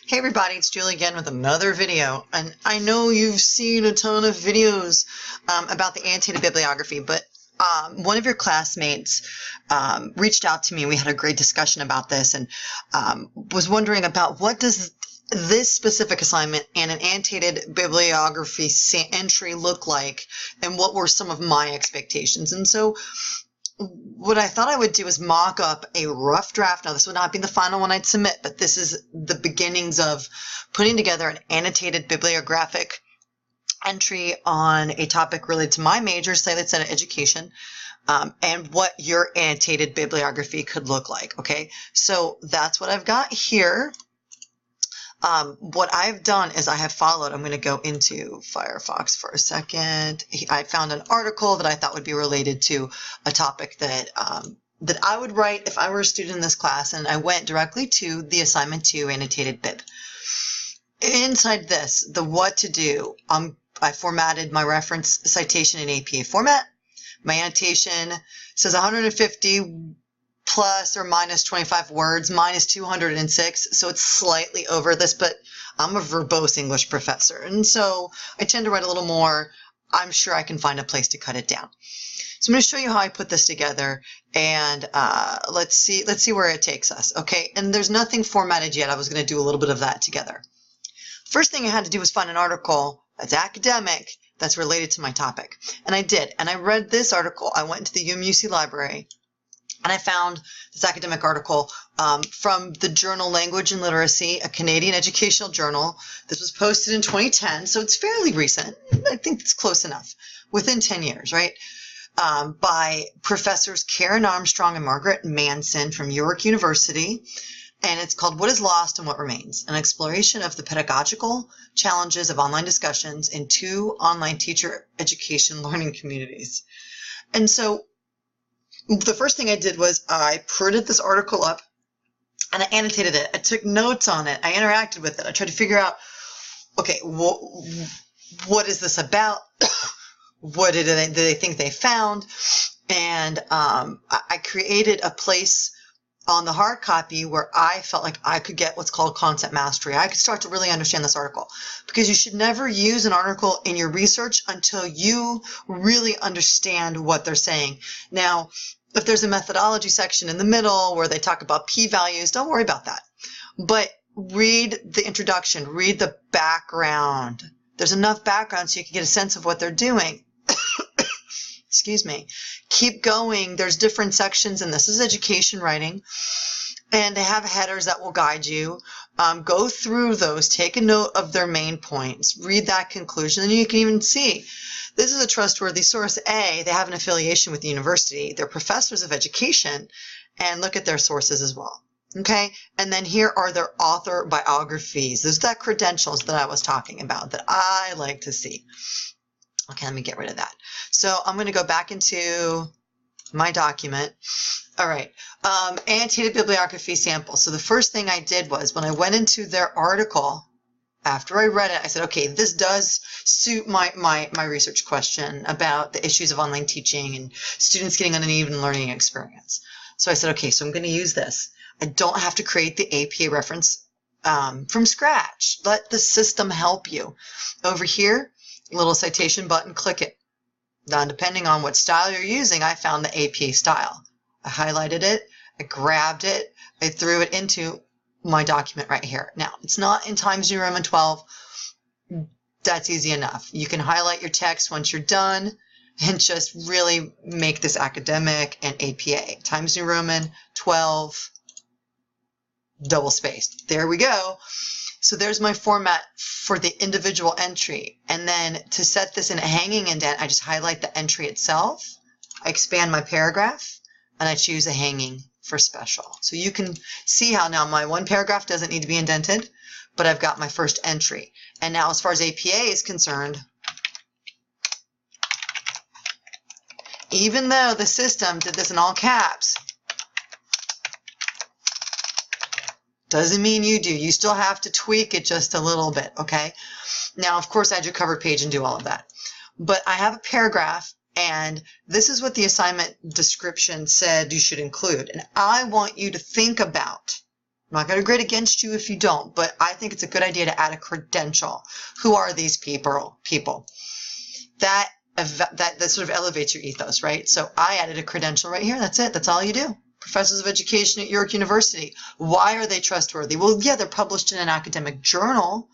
Hey everybody, it's Julie again with another video, and I know you've seen a ton of videos about the annotated bibliography, but one of your classmates reached out to me. We had a great discussion about this and was wondering about what does this specific assignment and an annotated bibliography entry look like, and what were some of my expectations. And so what I thought I would do is mock up a rough draft. Now, this would not be the final one I'd submit, but this is the beginnings of putting together an annotated bibliographic entry on a topic related to my major, say let's say education, and what your annotated bibliography could look like. Okay, so that's what I've got here. What I've done is I have followed, I'm going to go into Firefox for a second. I found an article that I thought would be related to a topic that that I would write if I were a student in this class, and I went directly to the assignment 2 annotated bib. Inside this, the what to do, I formatted my reference citation in APA format. My annotation says 150 plus or minus 25 words. Mine is 206, so it's slightly over this, but I'm a verbose English professor, and so I tend to write a little more. I'm sure I can find a place to cut it down. So I'm going to show you how I put this together, and let's see where it takes us. Okay, and there's nothing formatted yet. I was going to do a little bit of that together. First thing I had to do was find an article that's academic that's related to my topic, and I did. And I read this article. I went into the UMUC library, and I found this academic article from the journal Language and Literacy, a Canadian educational journal. This was posted in 2010, so it's fairly recent. I think it's close enough, within 10 years, right? By professors Karen Armstrong and Margaret Manson from York University. And it's called What is Lost and What Remains? An Exploration of the Pedagogical Challenges of Online Discussions in 2 Online Teacher Education Learning Communities. And so the first thing I did was I printed this article up and I annotated it. I took notes on it. I interacted with it. I tried to figure out, okay, what is this about? What did they think they found? And I created a place on the hard copy where I felt like I could get what's called concept mastery. I could start to really understand this article, because you should never use an article in your research until you really understand what they're saying. Now, if there's a methodology section in the middle where they talk about p-values, don't worry about that. But read the introduction, read the background. There's enough background so you can get a sense of what they're doing. Excuse me. Keep going. There's different sections, and this is education writing, and they have headers that will guide you. Go through those, take a note of their main points, read that conclusion, and you can even see this is a trustworthy source. A, they have an affiliation with the university. They're professors of education, and look at their sources as well. Okay, and then here are their author biographies. There's that credentials that I was talking about that I like to see. Okay, let me get rid of that. So I'm going to go back into my document. All right, annotated bibliography sample. So the first thing I did was when I went into their article, after I read it, I said, okay, this does suit my research question about the issues of online teaching and students getting an uneven learning experience. So I said, okay, so I'm going to use this. I don't have to create the APA reference from scratch. Let the system help you. Over here, little citation button, click it. Now, depending on what style you're using, I found the APA style. I highlighted it, I grabbed it, I threw it into my document right here. Now, it's not in Times New Roman 12. That's easy enough. You can highlight your text once you're done and just really make this academic and APA. Times New Roman 12, double spaced. There we go. So there's my format for the individual entry. And then to set this in a hanging indent, I just highlight the entry itself. I expand my paragraph, and I choose a hanging for special. So you can see how now my one paragraph doesn't need to be indented, but I've got my first entry. And now as far as APA is concerned, even though the system did this in all caps, doesn't mean you do. You still have to tweak it just a little bit, okay? Now, of course, add your cover page and do all of that. But I have a paragraph, and this is what the assignment description said you should include. And I want you to think about I'm not going to grade against you if you don't, but I think it's a good idea to add a credential. Who are these people? That sort of elevates your ethos, right? So I added a credential right here. That's it. That's all you do. Professors of Education at York University. Why are they trustworthy? Well, yeah, they're published in an academic journal,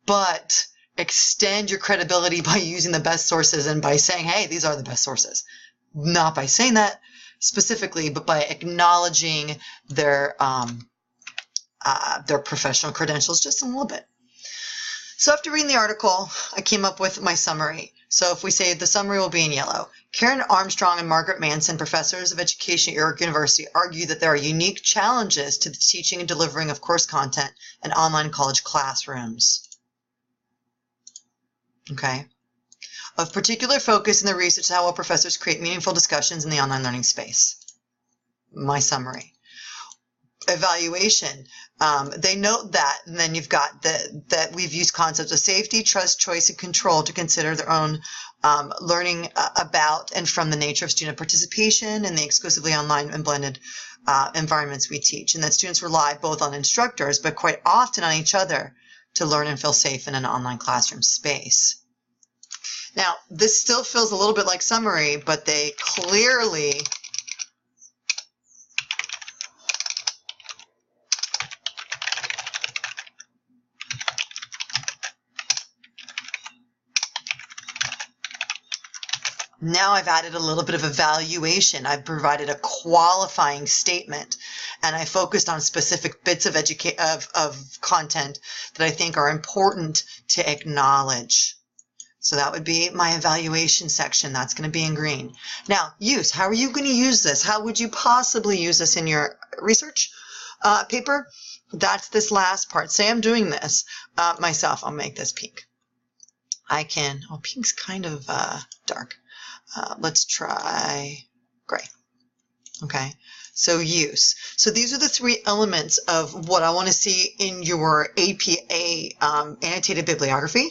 but extend your credibility by using the best sources and by saying, hey, these are the best sources. Not by saying that specifically, but by acknowledging their professional credentials just a little bit. So after reading the article, I came up with my summary. So if we say the summary will be in yellow, Karen Armstrong and Margaret Manson, professors of education at York University, argue that there are unique challenges to the teaching and delivering of course content in online college classrooms. Okay. Of particular focus in the research is how well professors create meaningful discussions in the online learning space. My summary. Evaluation. They note that, and then you've got that we've used concepts of safety, trust, choice, and control to consider their own learning about and from the nature of student participation in the exclusively online and blended environments we teach, and that students rely both on instructors but quite often on each other to learn and feel safe in an online classroom space. Now, this still feels a little bit like summary, but they clearly now I've added a little bit of evaluation. I've provided a qualifying statement, and I focused on specific bits of content that I think are important to acknowledge. So that would be my evaluation section. That's going to be in green. Now, use. How are you going to use this? How would you possibly use this in your research paper? That's this last part. Say I'm doing this myself. I'll make this pink. I can. Oh, pink's kind of dark. Let's try gray. Okay. So use. So these are the three elements of what I want to see in your APA annotated bibliography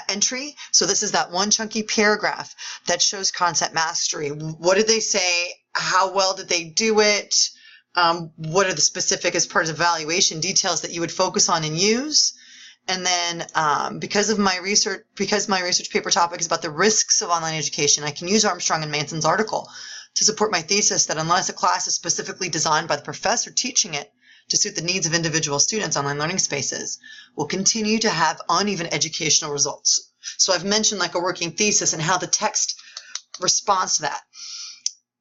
entry. So this is that one chunky paragraph that shows concept mastery. What did they say? How well did they do it? What are the specific as part of evaluation details that you would focus on and use? And then because my research paper topic is about the risks of online education, I can use Armstrong and Manson's article to support my thesis that unless a class is specifically designed by the professor teaching it to suit the needs of individual students, online learning spaces will continue to have uneven educational results. So I've mentioned like a working thesis and how the text responds to that.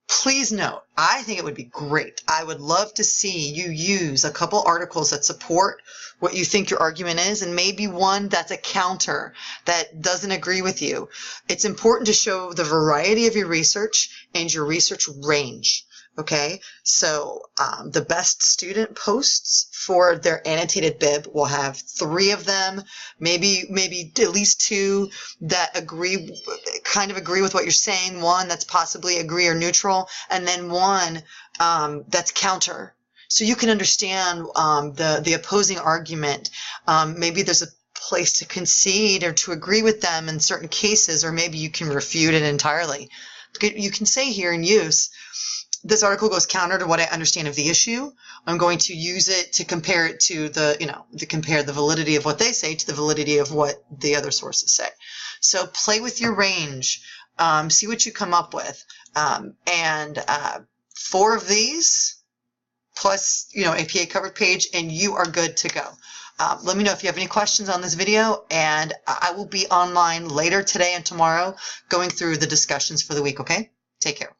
Please note, I think it would be great. I would love to see you use a couple articles that support what you think your argument is, and maybe one that's a counter that doesn't agree with you. It's important to show the variety of your research and your research range. Okay, so the best student posts for their annotated bib will have 3 of them, maybe at least 2 that kind of agree with what you're saying, 1 that's possibly agree or neutral, and then 1 that's counter. So you can understand the opposing argument. Maybe there's a place to concede or to agree with them in certain cases, or maybe you can refute it entirely. You can say here in use, this article goes counter to what I understand of the issue. I'm going to use it to compare it to compare the validity of what they say to the validity of what the other sources say. So play with your range, see what you come up with, and 4 of these plus APA covered page, and you are good to go. Let me know if you have any questions on this video, and I will be online later today and tomorrow going through the discussions for the week. Okay, take care.